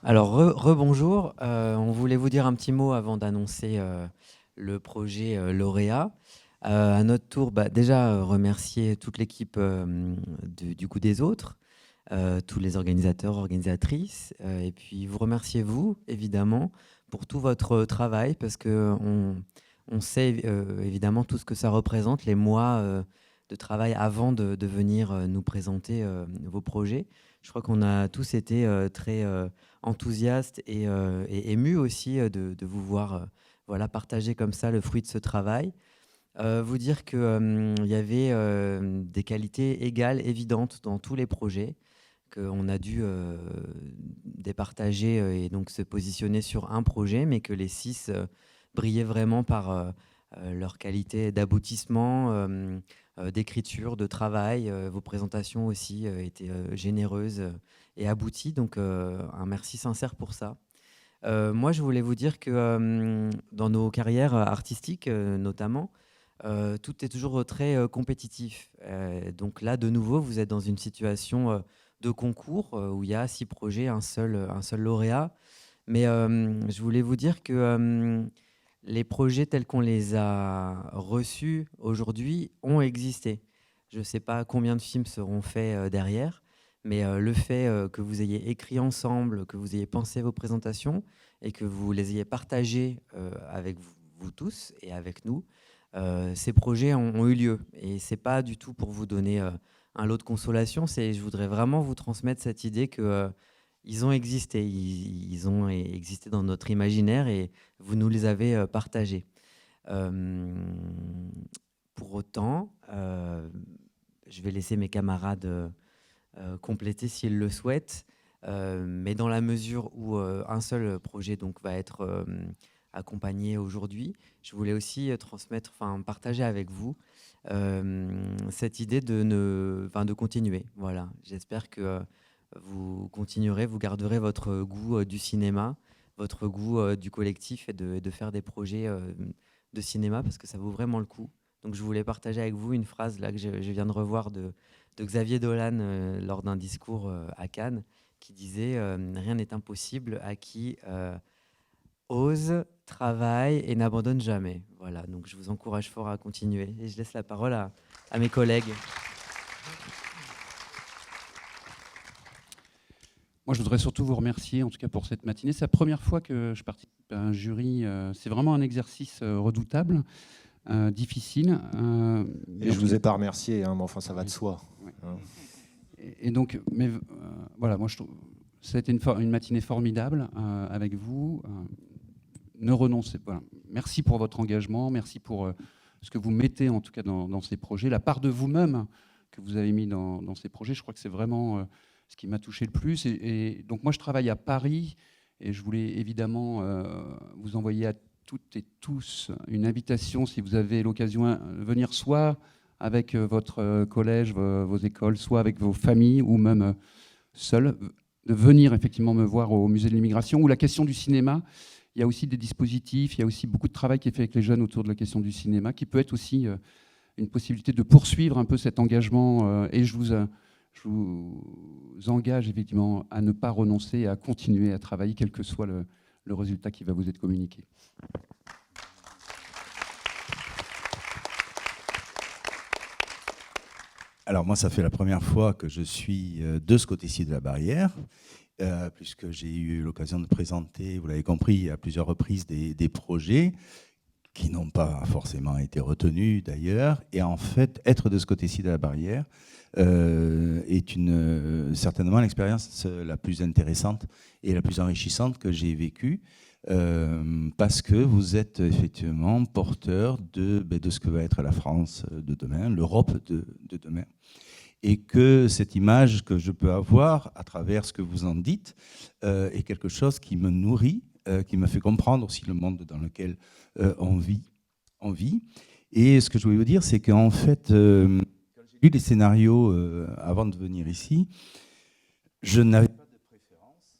Alors, rebonjour. On voulait vous dire un petit mot avant d'annoncer le projet lauréat. À notre tour, déjà remercier toute l'équipe du Goût des Autres, tous les organisateurs, organisatrices, et puis vous remercier vous, évidemment, pour tout votre travail, parce que on sait évidemment tout ce que ça représente, les mois de travail avant de venir nous présenter vos projets. Je crois qu'on a tous été très enthousiastes et émus aussi de vous voir voilà, partager comme ça le fruit de ce travail. Vous dire qu'il y avait des qualités égales, évidentes dans tous les projets, qu'on a dû départager et donc se positionner sur un projet, mais que les 6 brillaient vraiment par leur qualité d'aboutissement, d'écriture, de travail. Vos présentations aussi étaient généreuses et abouties, donc un merci sincère pour ça. Moi, je voulais vous dire que dans nos carrières artistiques, notamment, tout est toujours très compétitif. Donc là, de nouveau, vous êtes dans une situation de concours où il y a 6 projets, un seul lauréat. Mais je voulais vous dire que les projets tels qu'on les a reçus aujourd'hui ont existé. Je ne sais pas combien de films seront faits derrière, mais le fait que vous ayez écrit ensemble, que vous ayez pensé vos présentations et que vous les ayez partagées avec vous tous et avec nous, ces projets ont eu lieu. Et ce n'est pas du tout pour vous donner un lot de consolation, je voudrais vraiment vous transmettre cette idée que ils ont existé, ils ont existé dans notre imaginaire et vous nous les avez partagés. Euh, pour autant, je vais laisser mes camarades compléter s'ils le souhaitent, mais dans la mesure où un seul projet donc, va être accompagné aujourd'hui, je voulais aussi partager avec vous cette idée de continuer. Voilà. J'espère que vous continuerez, vous garderez votre goût du cinéma, votre goût du collectif et de faire des projets de cinéma parce que ça vaut vraiment le coup. Donc je voulais partager avec vous une phrase là que je viens de revoir de Xavier Dolan lors d'un discours à Cannes qui disait rien n'est impossible à qui ose, travaille et n'abandonne jamais. Voilà, donc je vous encourage fort à continuer et je laisse la parole à mes collègues. Moi, je voudrais surtout vous remercier, en tout cas pour cette matinée. C'est la première fois que je participe à un jury. C'est vraiment un exercice redoutable, difficile. Et je ne vous ai pas remercié, hein, mais enfin, ça va de soi. Ouais. Hein. Et donc, voilà, moi, je trouve ça a été une matinée formidable avec vous. Ne renoncez pas. Voilà. Merci pour votre engagement, merci pour ce que vous mettez, en tout cas, dans ces projets, la part de vous-même que vous avez mis dans ces projets. Je crois que c'est vraiment ce qui m'a touché le plus. Et donc, moi, je travaille à Paris et je voulais évidemment vous envoyer à toutes et tous une invitation, si vous avez l'occasion de venir soit avec votre collège, vos écoles, soit avec vos familles ou même seul, de venir effectivement me voir au musée de l'immigration, où la question du cinéma, il y a aussi des dispositifs, il y a aussi beaucoup de travail qui est fait avec les jeunes autour de la question du cinéma, qui peut être aussi une possibilité de poursuivre un peu cet engagement. Et je vous engage effectivement à ne pas renoncer et à continuer à travailler, quel que soit le résultat qui va vous être communiqué. Alors moi, ça fait la première fois que je suis de ce côté-ci de la barrière, puisque j'ai eu l'occasion de présenter, vous l'avez compris, à plusieurs reprises des projets qui n'ont pas forcément été retenus d'ailleurs. Et en fait, être de ce côté-ci de la barrière est certainement l'expérience la plus intéressante et la plus enrichissante que j'ai vécue. Parce que vous êtes effectivement porteur de ce que va être la France de demain, l'Europe de demain. Et que cette image que je peux avoir à travers ce que vous en dites est quelque chose qui me nourrit, qui me fait comprendre aussi le monde dans lequel on vit. Et ce que je voulais vous dire, c'est qu'en fait, quand j'ai lu les scénarios avant de venir ici, je n'avais pas de préférence.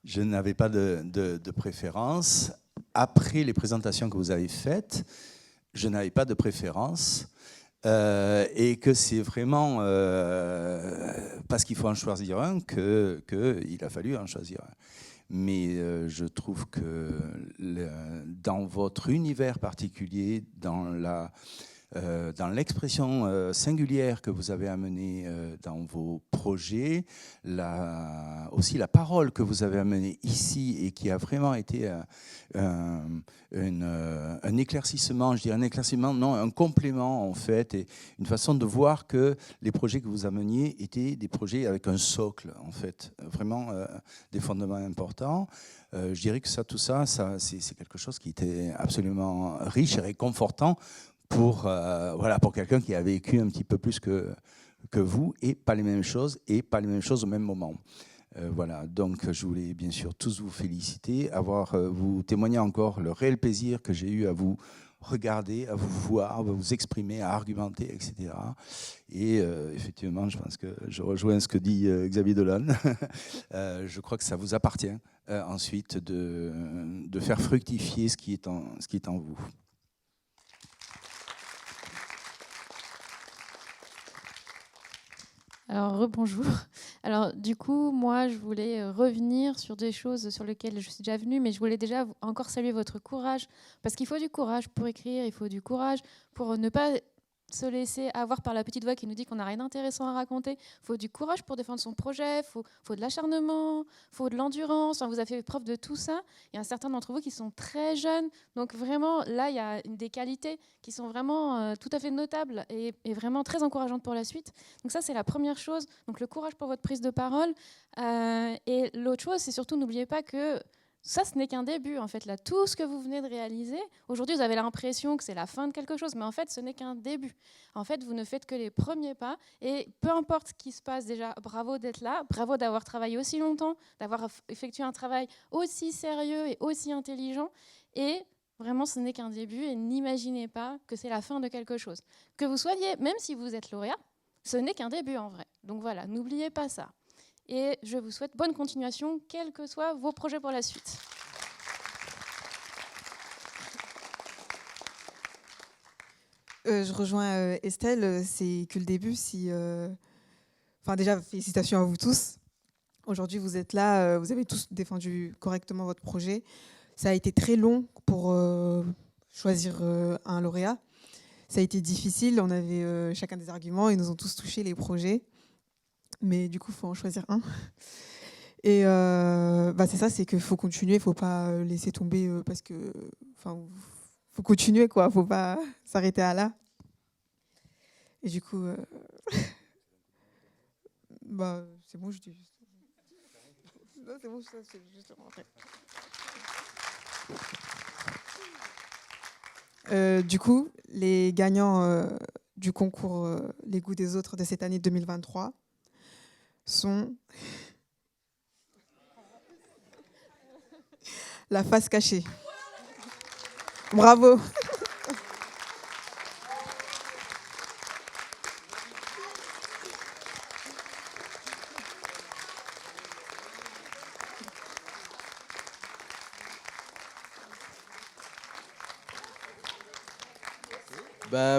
Je n'avais pas de préférence. Après les présentations que vous avez faites, je n'avais pas de préférence. Et que c'est vraiment parce qu'il faut en choisir un qu'il a fallu en choisir un. Mais je trouve que dans votre univers particulier, dans l'expression singulière que vous avez amenée dans vos projets, aussi la parole que vous avez amenée ici et qui a vraiment été un éclaircissement, je dirais un éclaircissement, non, un complément en fait, et une façon de voir que les projets que vous ameniez étaient des projets avec un socle en fait, vraiment des fondements importants. Je dirais que tout ça, c'est quelque chose qui était absolument riche et réconfortant pour quelqu'un qui a vécu un petit peu plus que vous, et pas les mêmes choses au même moment. Voilà, donc je voulais bien sûr tous vous féliciter, vous témoigner encore le réel plaisir que j'ai eu à vous regarder, à vous voir, à vous exprimer, à argumenter, etc. Et effectivement, je pense que je rejoins ce que dit Xavier Dolan. Je crois que ça vous appartient ensuite de faire fructifier ce qui est en vous. Alors, rebonjour. Alors, du coup, moi, je voulais revenir sur des choses sur lesquelles je suis déjà venue, mais je voulais déjà encore saluer votre courage, parce qu'il faut du courage pour écrire, il faut du courage pour ne pas se laisser avoir par la petite voix qui nous dit qu'on n'a rien d'intéressant à raconter. Il faut du courage pour défendre son projet, il faut de l'acharnement, il faut de l'endurance. Enfin, vous avez fait preuve de tout ça. Il y a certains d'entre vous qui sont très jeunes. Donc vraiment, là, il y a des qualités qui sont vraiment tout à fait notables et vraiment très encourageantes pour la suite. Donc ça, c'est la première chose. Donc le courage pour votre prise de parole. Et l'autre chose, c'est surtout, n'oubliez pas que ça, ce n'est qu'un début, en fait. Là, tout ce que vous venez de réaliser, aujourd'hui, vous avez l'impression que c'est la fin de quelque chose, mais en fait, ce n'est qu'un début. En fait, vous ne faites que les premiers pas, et peu importe ce qui se passe, déjà, bravo d'être là, bravo d'avoir travaillé aussi longtemps, d'avoir effectué un travail aussi sérieux et aussi intelligent, et vraiment, ce n'est qu'un début, et n'imaginez pas que c'est la fin de quelque chose. Que vous soyez, même si vous êtes lauréat, ce n'est qu'un début, en vrai. Donc voilà, n'oubliez pas ça. Et je vous souhaite bonne continuation, quels que soient vos projets pour la suite. Je rejoins Estelle, c'est que le début. Déjà, félicitations à vous tous. Aujourd'hui, vous êtes là, vous avez tous défendu correctement votre projet. Ça a été très long pour choisir un lauréat. Ça a été difficile, on avait chacun des arguments, ils nous ont tous touché les projets. Mais du coup, il faut en choisir un. Et c'est ça, c'est qu'il faut continuer, il ne faut pas laisser tomber parce que... faut continuer, quoi. Il ne faut pas s'arrêter à là. Et du coup... c'est bon, je dis juste... Non, c'est bon, c'est juste rentrer. Du coup, les gagnants du concours Les goûts des autres de cette année 2023 sont La face cachée. Bravo.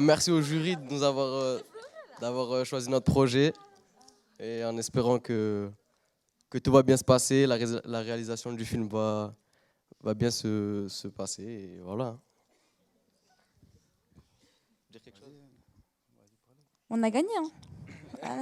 Merci au jury de nous d'avoir choisi notre projet, et en espérant que tout va bien se passer, la réalisation du film va bien se passer, et voilà. On a gagné. Voilà.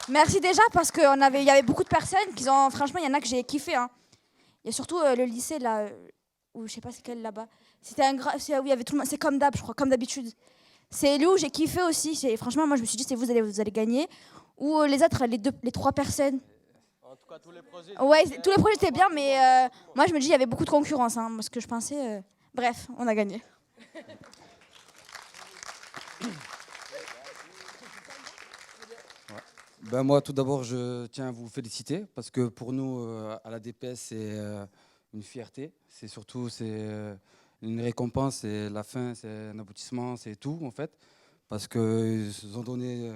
Merci déjà, parce qu'il y avait beaucoup de personnes qui ont... Franchement, il y en a que j'ai kiffé. Il y a surtout le lycée là, ou je sais pas c'est quel là-bas. C'était il y avait tout le monde. C'est comme d'hab, je crois, comme d'habitude. C'est lui où j'ai kiffé aussi. Franchement, moi je me suis dit c'est vous allez gagner. Ou les autres, les trois personnes. En tout cas, tous les projets. Ouais, tous les projets étaient bien, mais moi je me dis il y avait beaucoup de concurrence, parce que je pensais. Bref, on a gagné. Moi, tout d'abord, je tiens à vous féliciter parce que pour nous, à la DPS, c'est une fierté. C'est surtout une récompense, c'est la fin, c'est un aboutissement, c'est tout en fait. Parce qu'ils ont donné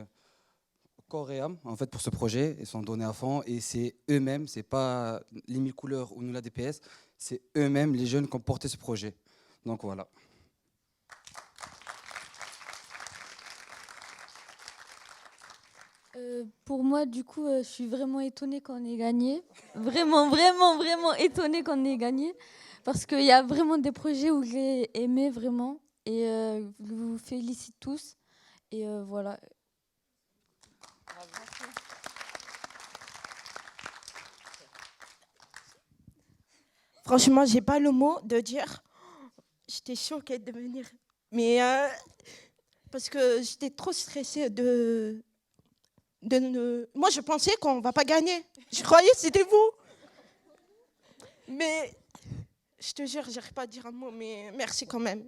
corps et âme en fait, pour ce projet, ils sont donnés à fond et c'est eux-mêmes, c'est pas les 1000 couleurs ou nous la DPS, c'est eux-mêmes les jeunes qui ont porté ce projet. Donc voilà. Pour moi, du coup, je suis vraiment étonnée qu'on ait gagné. Vraiment, vraiment, vraiment étonnée qu'on ait gagné. Parce qu'il y a vraiment des projets où j'ai aimé vraiment. Et je vous félicite tous. Et voilà. Franchement, j'ai pas le mot de dire. J'étais choquée de venir. Mais parce que j'étais trop stressée Moi, je pensais qu'on va pas gagner. Je croyais que c'était vous. Mais je te jure, j'arrive pas à dire un mot, mais merci quand même.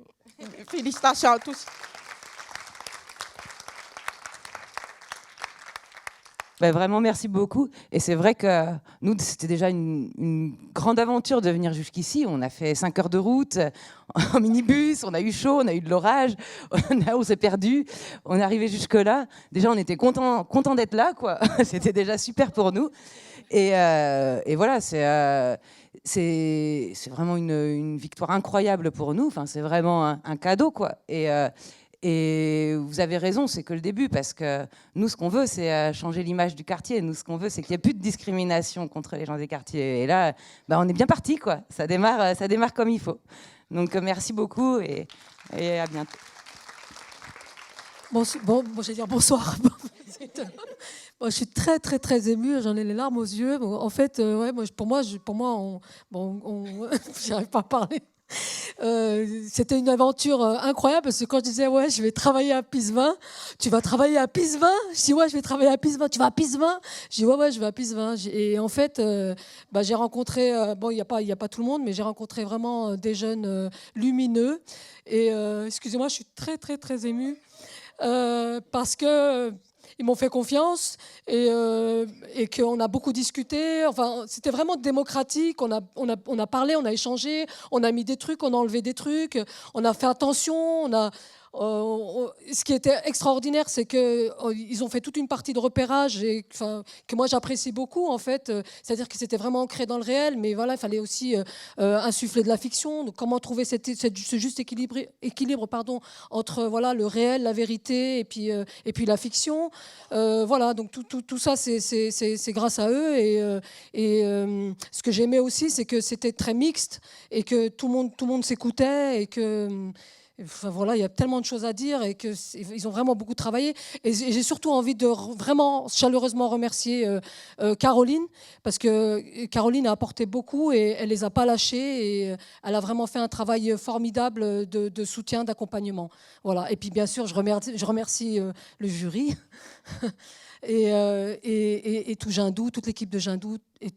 Félicitations à tous. Vraiment, merci beaucoup. Et c'est vrai que nous, c'était déjà une grande aventure de venir jusqu'ici. On a fait 5 heures de route en minibus, on a eu chaud, on a eu de l'orage, on s'est perdu, on est arrivé jusque-là. Déjà, on était content d'être là, quoi. C'était déjà super pour nous. Et voilà, c'est vraiment une victoire incroyable pour nous. Enfin, c'est vraiment un cadeau, quoi. Et vous avez raison, c'est que le début, parce que nous, ce qu'on veut, c'est changer l'image du quartier. Nous, ce qu'on veut, c'est qu'il n'y ait plus de discrimination contre les gens des quartiers. Et là, on est bien parti, quoi. Ça démarre comme il faut. Donc, merci beaucoup et à bientôt. Bon, je vais dire bonsoir. Moi, je suis très, très, très émue. J'en ai les larmes aux yeux. Bon, en fait, ouais, pour moi, j'arrive pas à parler. C'était une aventure incroyable parce que quand je disais ouais je vais travailler à Pisevin, tu vas travailler à Pisevin, je dis ouais je vais travailler à Pisevin, tu vas à Pisevin, je dis ouais je vais à Pisevin. Et en fait j'ai rencontré bon il y a pas tout le monde mais j'ai rencontré vraiment des jeunes lumineux et excusez-moi je suis très très très émue parce que ils m'ont fait confiance et qu'on a beaucoup discuté. Enfin, c'était vraiment démocratique. On a parlé, on a échangé, on a mis des trucs, on a enlevé des trucs, on a fait attention. Ce qui était extraordinaire, c'est qu'ils ont fait toute une partie de repérage que moi j'apprécie beaucoup en fait. C'est-à-dire que c'était vraiment ancré dans le réel, mais voilà, il fallait aussi insuffler de la fiction. Donc, comment trouver ce juste équilibre entre voilà le réel, la vérité et puis la fiction. Voilà, donc tout ça c'est grâce à eux et ce que j'aimais aussi, c'est que c'était très mixte et que tout le monde s'écoutait et que enfin, voilà, il y a tellement de choses à dire et qu'ils ont vraiment beaucoup travaillé. Et j'ai surtout envie de vraiment chaleureusement remercier Caroline, parce que Caroline a apporté beaucoup et elle ne les a pas lâchés. Et elle a vraiment fait un travail formidable de soutien, d'accompagnement. Voilà. Et puis bien sûr, je remercie le jury. Et tout Jindou, toute l'équipe de Jindou et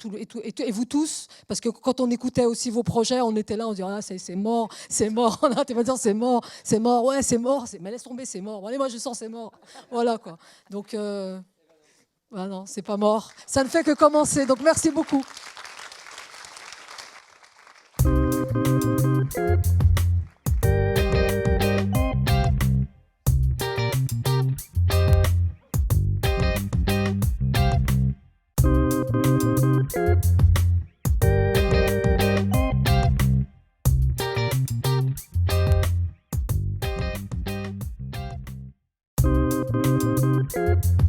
vous tous, parce que quand on écoutait aussi vos projets, on était là, on disait c'est mort, on arrêtait pas de dire c'est mort, ouais c'est mort, mais laisse tomber, c'est mort. Bon, allez, moi je sens c'est mort, voilà quoi. Donc non, c'est pas mort, ça ne fait que commencer. Donc merci beaucoup. Thank you.